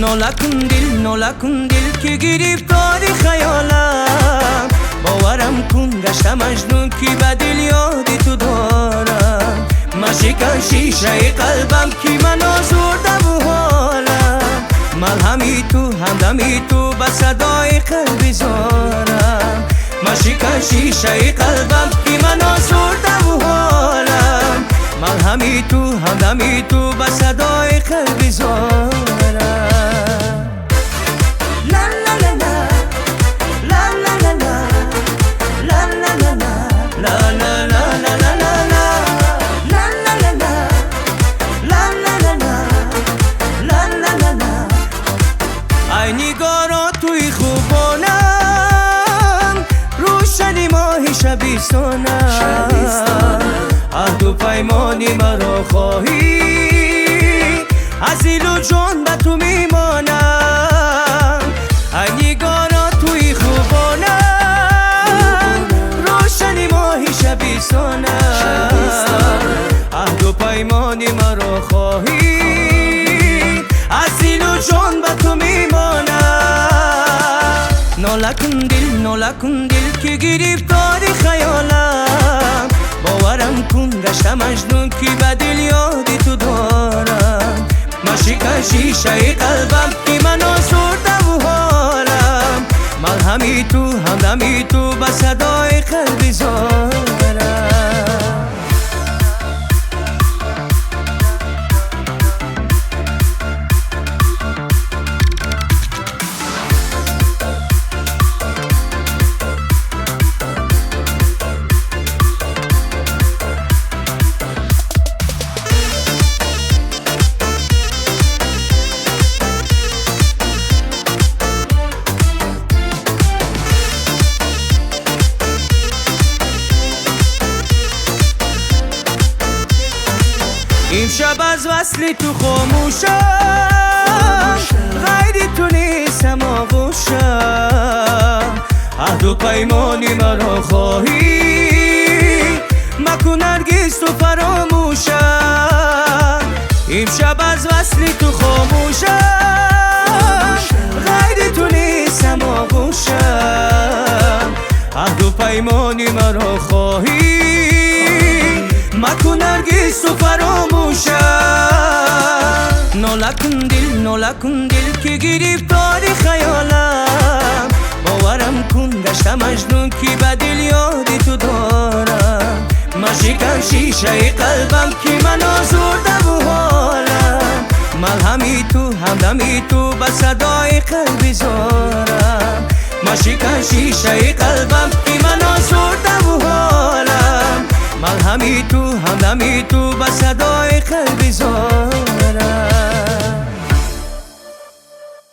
نولا کن دل که گرفتاری خیالم، باورم کن گشتم مجنون که به دل یاد تو دارم. مشکن شیشه قلبم که من آزردم و حالم، ملهمی تو همدمی تو به صدای قلبی زارم. مشکن شیشه قلبم که من آزردم و حالم، ملهمی تو همدمی تو به صدای قلبی زارم. ای نگارا توی خوبانم، روشنی ماهی شبیستانم. عهد و پیمانی مرا خواهی، از دل و جان به تو میمانم. ای نگارا توی خوبانم، روشنی ماهی شبیستانم. عهد و پیمانی مرا خواهی، از دل و جان به تو میمانم. نولا کن دل که گرفتاری خیالم، باورم کن گشتم مجنون که به دل یاد تو دارم. مشکن شیشه قلبم که من آزردم و حالم، ملهمی تو همدمی تو به صدای قلبی زارم. امشب از وصل تو خاموشم، غیر تو نیستم آغوشم. عهد و پیمانی مرا خواهی، مکن هرگز تو فراموشم. امشب از وصل تو خاموشم، غیر تو نیستم آغوشم. عهد و پیمانی مرا خواهی، مکن هرگز تو فراموشم. نولا کن دل که گرفتاری خیالم، باورم کن گشتم مجنون که به دل یاد تو دارم. مشکن شیشه قلبم که من آزردم و حالم، ملهمی تو همدمی تو به صدای قلبی زارم. مشکن شیشه قلبم که من آزردم و حالم، ملهمی تو همدمی تو به صدای